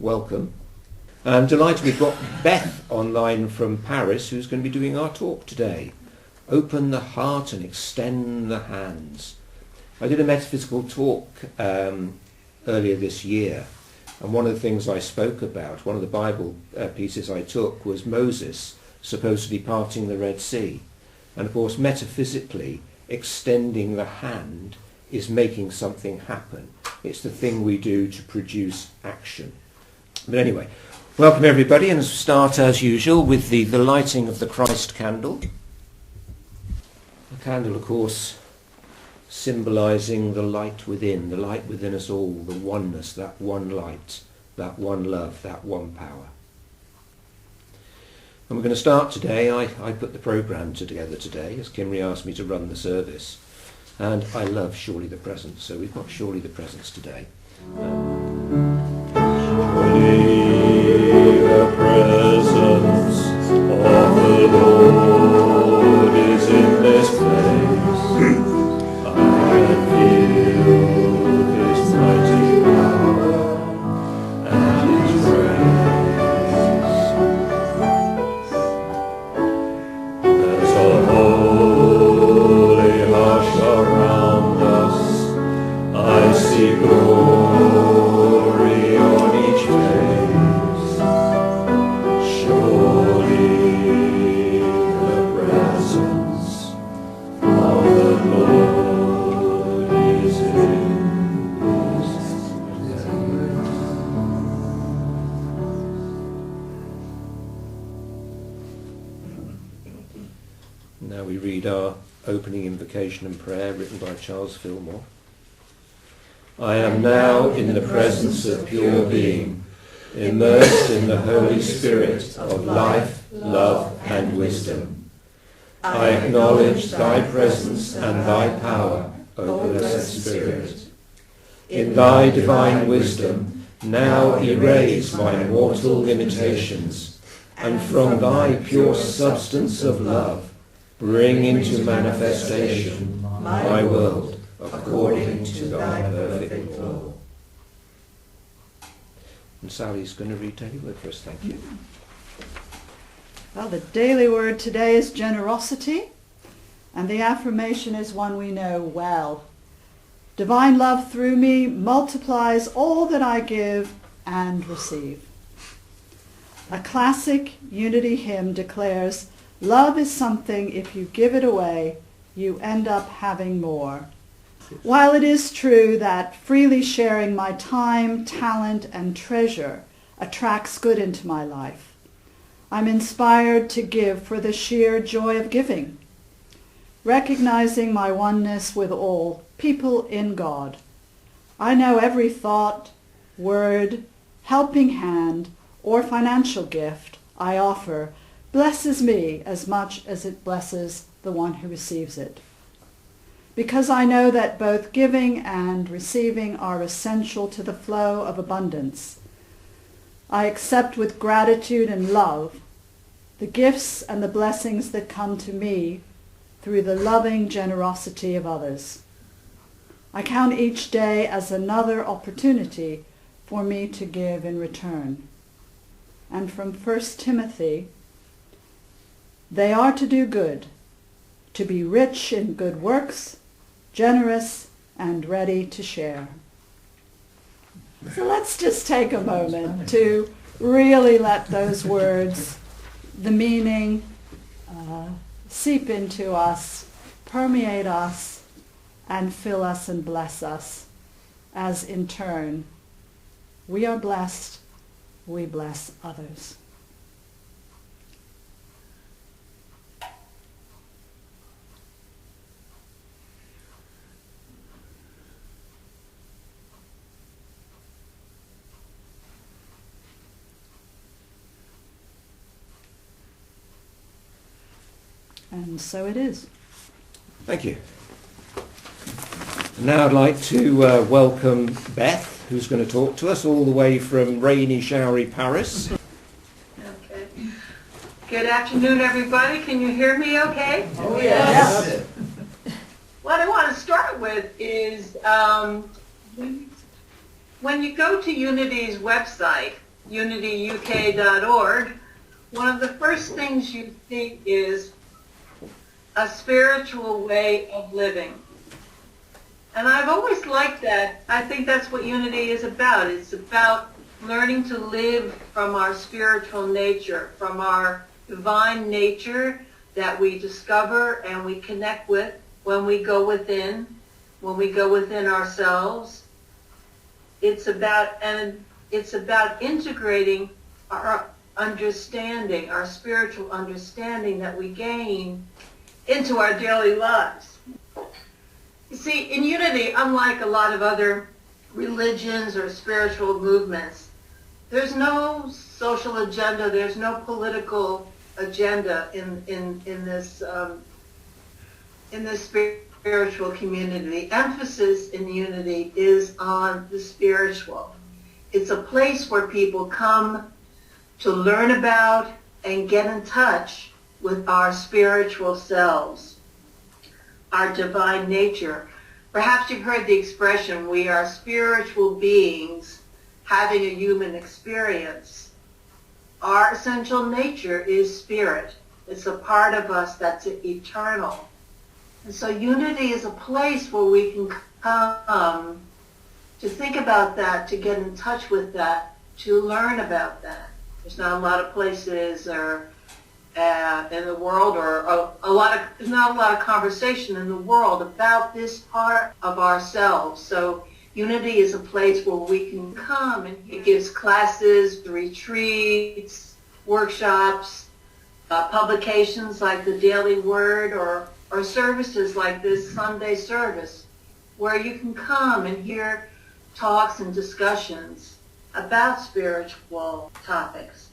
Welcome. I'm delighted we've got Beth online from Paris who's going to be doing our talk today. Open the heart and extend the hands. I did a metaphysical talk earlier this year, and one of the things I spoke about, one of the Bible pieces I took, was Moses supposedly parting the Red Sea. And of course, metaphysically, extending the hand is making something happen. It's the thing we do to produce action. But anyway, welcome everybody, and start as usual with the lighting of the Christ candle. The candle, of course, symbolising the light within us all, the oneness, that one light, that one love, that one power. And we're going to start today. I put the programme together today, as Kimry asked me to run the service. And I love Surely the Presence, so we've got Surely the Presence today. Surely the presence of the Lord is in this place. I can feel His mighty power and His grace. There's a holy hush around us. I see glory on each face. Surely the presence of the Lord is in this place. Now we read our opening invocation and prayer written by Charles Fillmore. I am now in the presence of pure being, immersed in the Holy Spirit of life, love and wisdom. I acknowledge thy presence and thy power, O blessed Spirit. In thy divine wisdom, now erase my mortal limitations, and from thy pure substance of love, bring into manifestation my world, according to thy perfect law. And Sally's going to read Daily Word for us. Thank you. Well, the daily word today is generosity, and the affirmation is one we know well. Divine love through me multiplies all that I give and receive. A classic unity hymn declares, love is something if you give it away, you end up having more. While it is true that freely sharing my time, talent, and treasure attracts good into my life, I'm inspired to give for the sheer joy of giving, recognizing my oneness with all people in God. I know every thought, word, helping hand, or financial gift I offer blesses me as much as it blesses the one who receives it. Because I know that both giving and receiving are essential to the flow of abundance, I accept with gratitude and love the gifts and the blessings that come to me through the loving generosity of others. I count each day as another opportunity for me to give in return. And from 1 Timothy, they are to do good, to be rich in good works, generous and ready to share. So let's just take a moment to really let those words, the meaning, seep into us, permeate us, and fill us and bless us, as in turn we are blessed, we bless others. And so it is. Thank you. Now I'd like to welcome Beth, who's going to talk to us all the way from rainy, showery Paris. Okay. Good afternoon, everybody. Can you hear me okay? Oh, yes. What I want to start with is when you go to Unity's website, unityuk.org, one of the first things you see is a spiritual way of living. And I've always liked that. I think that's what unity is about. It's about learning to live from our spiritual nature, from our divine nature that we discover and we connect with when we go within ourselves. It's about integrating our understanding, our spiritual understanding that we gain into our daily lives. You see, in unity, unlike a lot of other religions or spiritual movements, there's no social agenda, there's no political agenda in this spiritual community. The emphasis in unity is on the spiritual. It's a place where people come to learn about and get in touch with our spiritual selves, our divine nature. Perhaps you've heard the expression, we are spiritual beings having a human experience. Our essential nature is spirit. It's a part of us that's eternal. And so unity is a place where we can come to think about that, to get in touch with that, to learn about that. There's not a lot of places in the world, or there's not a lot of conversation in the world about this part of ourselves. So unity is a place where we can come, and it gives classes, retreats, workshops, publications like the Daily Word, or services like this Sunday service, where you can come and hear talks and discussions about spiritual topics.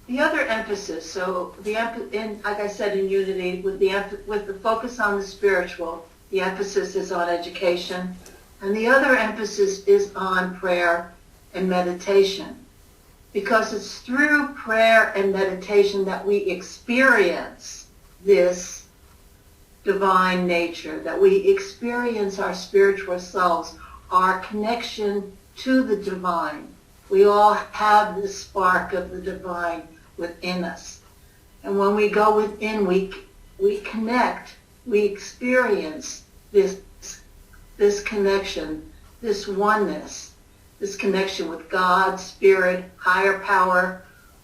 The other emphasis, like I said, in unity, with the focus on the spiritual, the emphasis is on education, and the other emphasis is on prayer and meditation, because it's through prayer and meditation that we experience this divine nature, that we experience our spiritual selves, our connection to the divine. We all have this spark of the divine within us. And when we go within, we connect, we experience this connection, this oneness, this connection with God, spirit, higher power,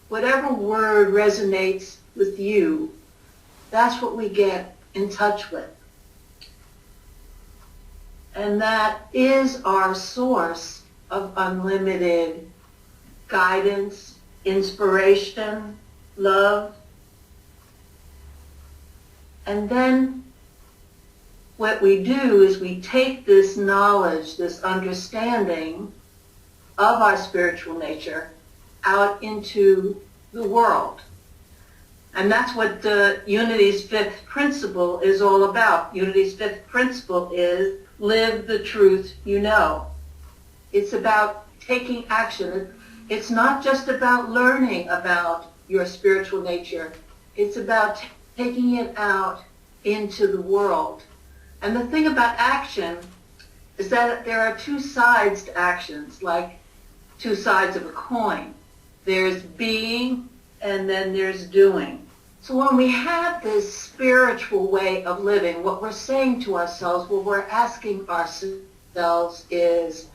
whatever word resonates with you, that's what we get in touch with. And that is our source of unlimited guidance, inspiration, love. And then what we do is we take this knowledge, this understanding of our spiritual nature out into the world. And that's what Unity's fifth principle is all about. Unity's fifth principle is live the truth you know. It's about taking action. It's not just about learning about your spiritual nature. It's about taking it out into the world. And the thing about action is that there are two sides to actions, like two sides of a coin. There's being and then there's doing. So when we have this spiritual way of living, what we're saying to ourselves, what we're asking ourselves is,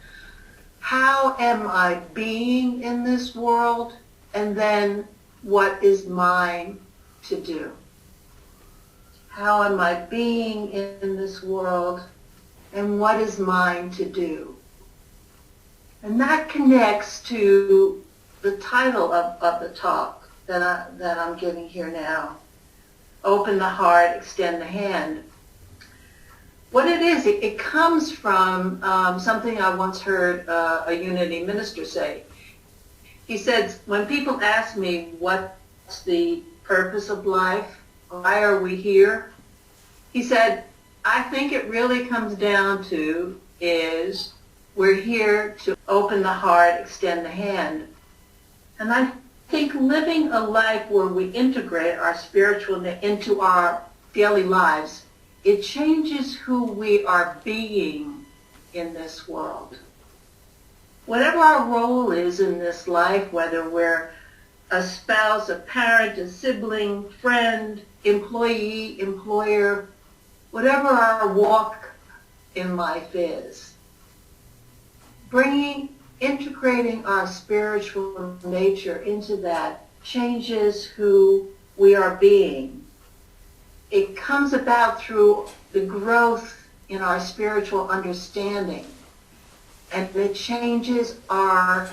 how am I being in this world? And then what is mine to do? How am I being in this world? And what is mine to do? And that connects to the title of the talk that I'm giving here now. Open the heart, extend the hand. What it is, it comes from something I once heard a Unity minister say. He said, when people ask me what's the purpose of life, why are we here? He said, I think it really comes down to is we're here to open the heart, extend the hand. And I think living a life where we integrate our spiritual into our daily lives, it changes who we are being in this world. whatever our role is in this life, whether we're a spouse, a parent, a sibling, friend, employee, employer, whatever our walk in life is, integrating our spiritual nature into that changes who we are being. It comes about through the growth in our spiritual understanding, and it changes our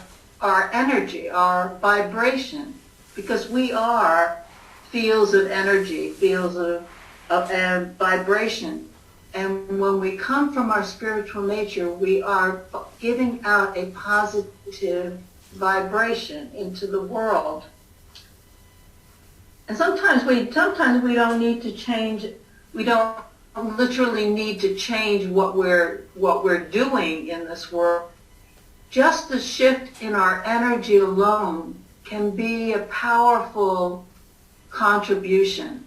energy, our vibration, because we are fields of energy, fields of vibration. And when we come from our spiritual nature, we are giving out a positive vibration into the world. And sometimes we don't need to change. We don't literally need to change what we're doing in this world. Just the shift in our energy alone can be a powerful contribution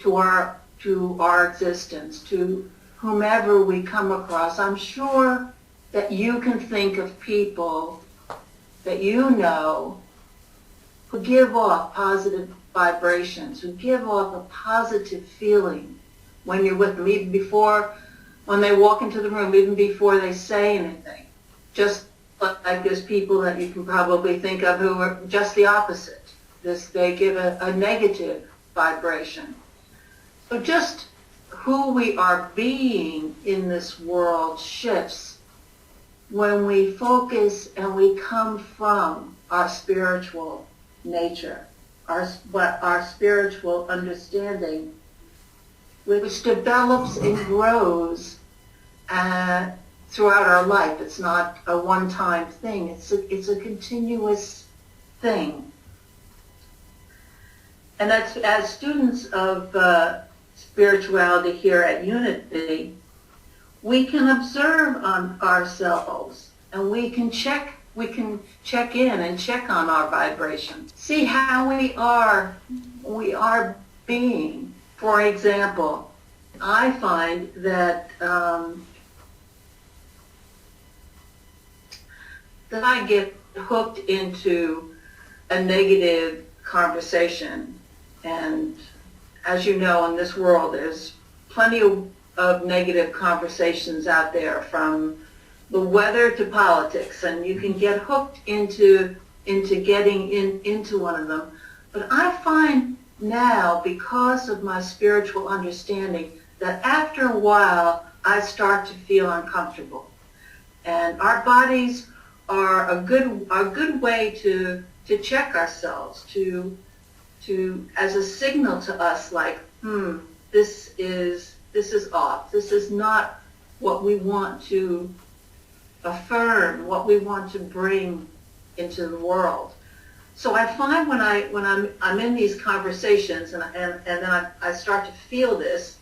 to our existence, to whomever we come across. I'm sure that you can think of people that you know who give off positive vibrations, who give off a positive feeling when you're with them, even before, when they walk into the room, even before they say anything. Just like there's people that you can probably think of who are just the opposite. They give a negative vibration. So just who we are being in this world shifts when we focus and we come from our spiritual nature, our spiritual understanding, which develops and grows throughout our life. It's not a one-time thing. It's a continuous thing. And that's, as students of spirituality here at Unity, we can observe on ourselves, and we can check in and check on our vibration. See how we are being. For example, I find that that I get hooked into a negative conversation. And as you know, in this world, there's plenty of negative conversations out there, from the weather to politics, and you can get hooked into getting into one of them. But I find now, because of my spiritual understanding, that after a while, I start to feel uncomfortable. And our bodies are a good way to check ourselves, to as a signal to us, like, this is off. This is not what we want to affirm, what we want to bring into the world. So I find when I'm in these conversations and then I start to feel this,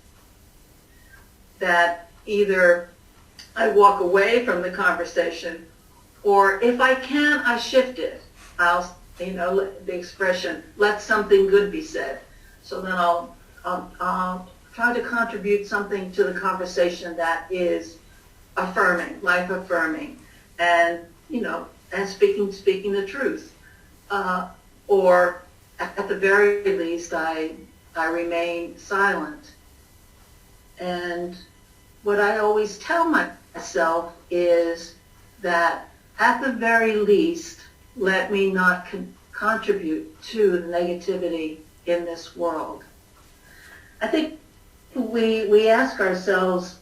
that either I walk away from the conversation, or if I can, I shift it. I'll, the expression, let something good be said. So then I'll try to contribute something to the conversation that is affirming, life affirming, and and speaking the truth. Or at the very least, I remain silent. And what I always tell myself is that at the very least, let me not contribute to the negativity in this world. I think we ask ourselves,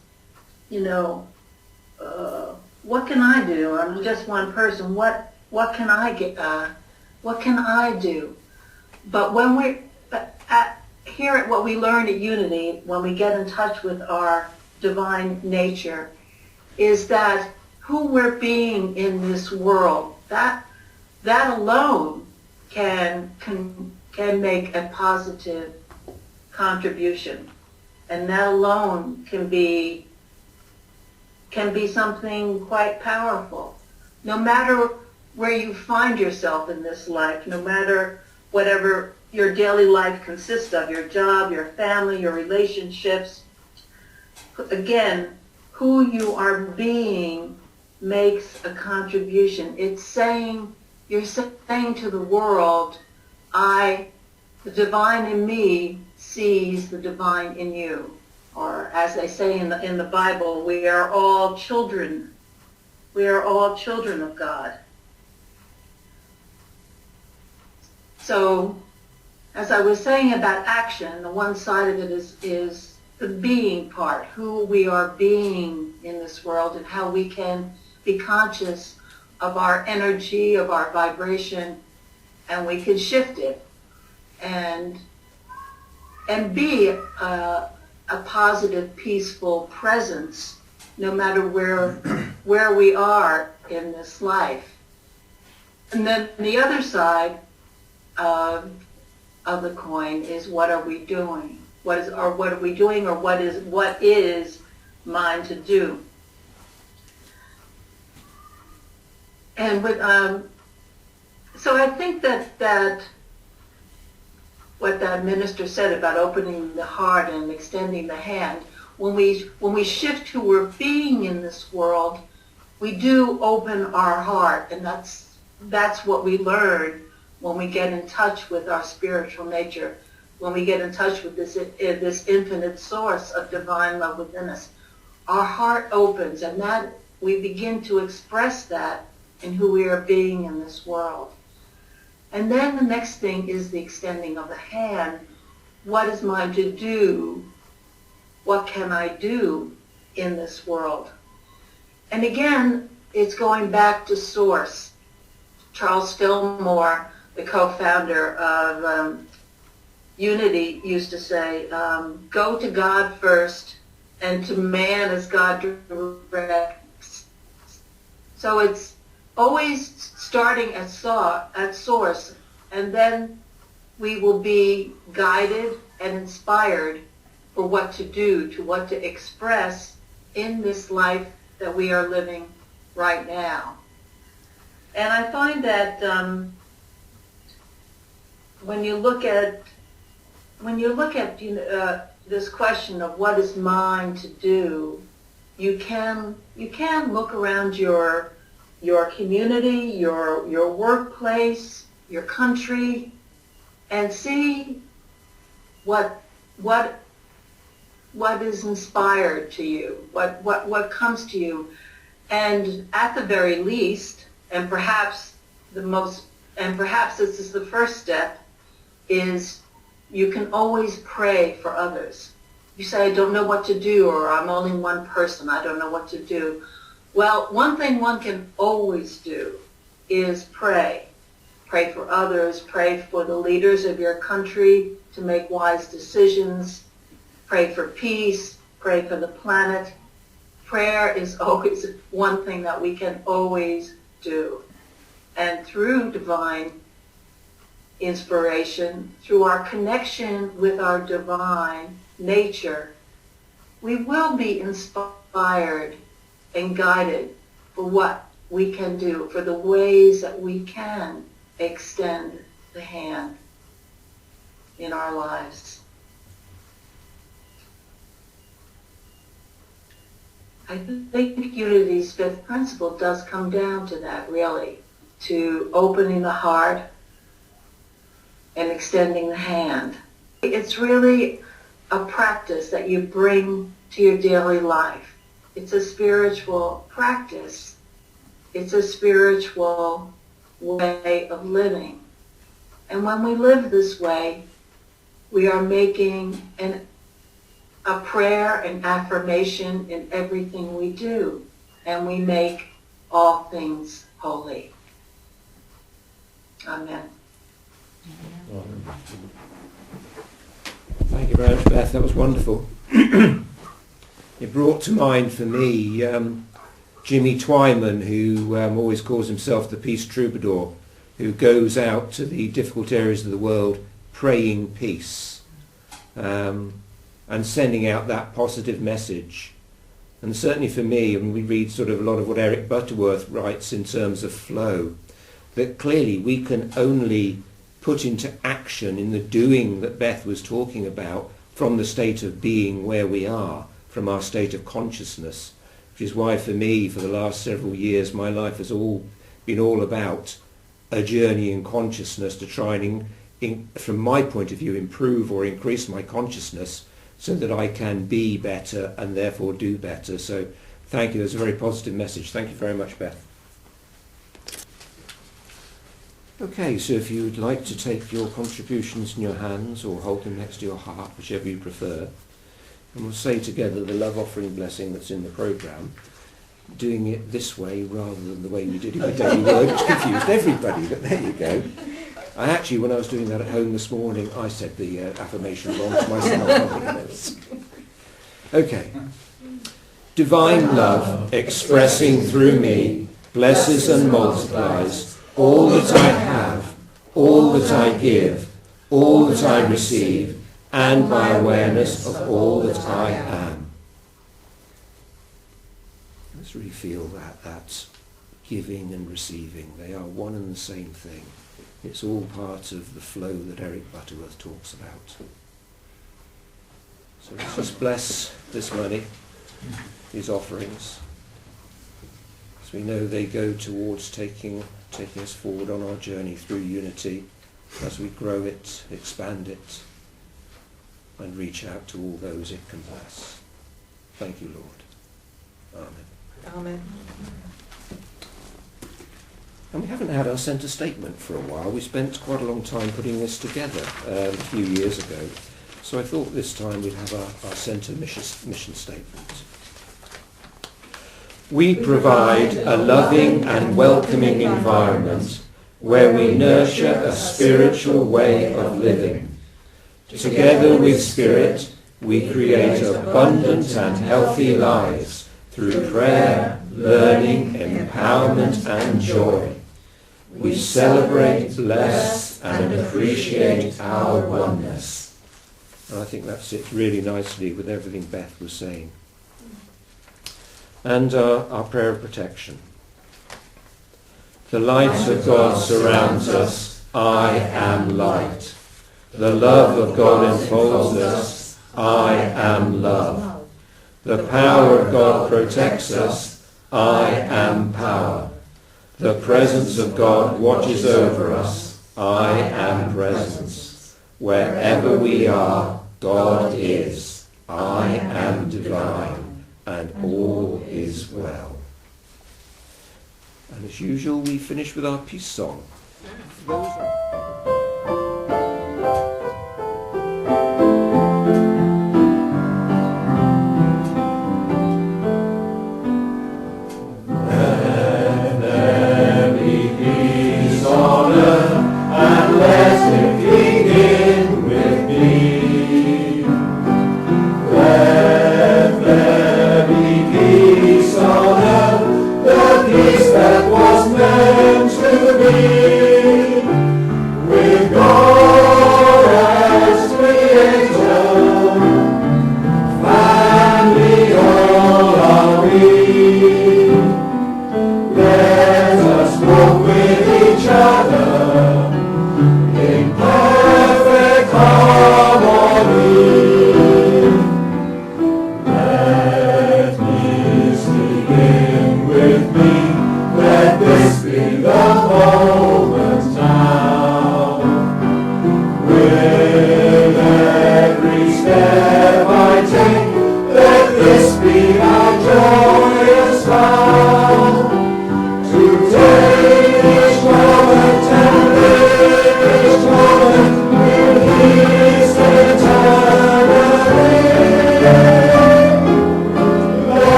what can I do? I'm just one person. What can I get? What can I do? But when here at what we learn at Unity, when we get in touch with our divine nature, is that who we're being in this world, that alone can make a positive contribution, and that alone can be something quite powerful. No matter where you find yourself in this life, no matter whatever your daily life consists of, your job, your family, your relationships, again, who you are being makes a contribution. It's saying, you're saying to the world, the divine in me sees the divine in you. Or as they say in the Bible, we are all children. We are all children of God. So, as I was saying about action, the one side of it is the being part, who we are being in this world and how we can be conscious of our energy, of our vibration, and we can shift it and be a positive, peaceful presence no matter where we are in this life. And then the other side of the coin is, what are we doing? What are we doing, or what is mine to do? And so I think that what that minister said about opening the heart and extending the hand, when we shift who we're being in this world, we do open our heart, and that's what we learn when we get in touch with our spiritual nature, when we get in touch with this infinite source of divine love within us. Our heart opens, and that we begin to express that in who we are being in this world. And then the next thing is the extending of the hand. What is mine to do? What can I do in this world? And again, it's going back to source. Charles Fillmore, the co-founder of Unity, used to say, go to God first and to man as God directs. So it's always starting at source, and then we will be guided and inspired for what to do, to what to express in this life that we are living right now. And I find that when you look at this question of what is mine to do, you can look around your community, your workplace, your country, and see what is inspired to you, what comes to you. And at the very least, and perhaps this is the first step, is you can always pray for others. You say, I don't know what to do, or I'm only one person, I don't know what to do. Well, one thing one can always do is pray. Pray for others, pray for the leaders of your country to make wise decisions, pray for peace, pray for the planet. Prayer is always one thing that we can always do. And through divine inspiration, through our connection with our divine nature, we will be inspired and guided for what we can do, for the ways that we can extend the hand in our lives. I think Unity's fifth principle does come down to that, really, to opening the heart and extending the hand. It's really a practice that you bring to your daily life. It's a spiritual practice. It's a spiritual way of living. And when we live this way, we are making a prayer and affirmation in everything we do, and we make all things holy. Amen. Thank you very much, Beth. That was wonderful. It brought to mind for me Jimmy Twyman, who always calls himself the Peace Troubadour, who goes out to the difficult areas of the world praying peace and sending out that positive message. And certainly for me, and we read sort of a lot of what Eric Butterworth writes in terms of flow, that clearly we can only put into action in the doing that Beth was talking about from the state of being where we are, from our state of consciousness. which is why for me, for the last several years, my life has been all about a journey in consciousness to try and, from my point of view, improve or increase my consciousness so that I can be better and therefore do better. So thank you. That's a very positive message. Thank you very much, Beth. Okay, so if you would like to take your contributions in your hands or hold them next to your heart, whichever you prefer, and we'll say together the love offering blessing that's in the programme, doing it this way rather than the way we did it with Daily Word, which confused everybody, but there you go. I actually, when I was doing that at home this morning, I said the affirmation wrong to myself. Okay. Divine love, expressing through me, blesses and multiplies all that I have, all that I give, all that I receive, and my awareness of all that I am. Let's really feel that giving and receiving, they are one and the same thing. It's all part of the flow that Eric Butterworth talks about. So let's just bless this money, these offerings, as we know they go towards taking us forward on our journey through unity as we grow it, expand it, and reach out to all those it can bless. Thank you, Lord. Amen. Amen. And we haven't had our centre statement for a while. We spent quite a long time putting this together a few years ago. So I thought this time we'd have our centre mission statement. We provide a loving and welcoming environment where we nurture a spiritual way of living. Together with Spirit, we create abundant and healthy lives through prayer, learning, empowerment and joy. We celebrate, bless and appreciate our oneness. And I think that sits really nicely with everything Beth was saying. And our prayer of protection. The light of God surrounds us. I am light. The love of God enfolds us. I am love. The power of God protects us. I am power. The presence of God watches over us. I am presence. Wherever we are, God is. I am divine, and all is well. And as usual, we finish with our peace song.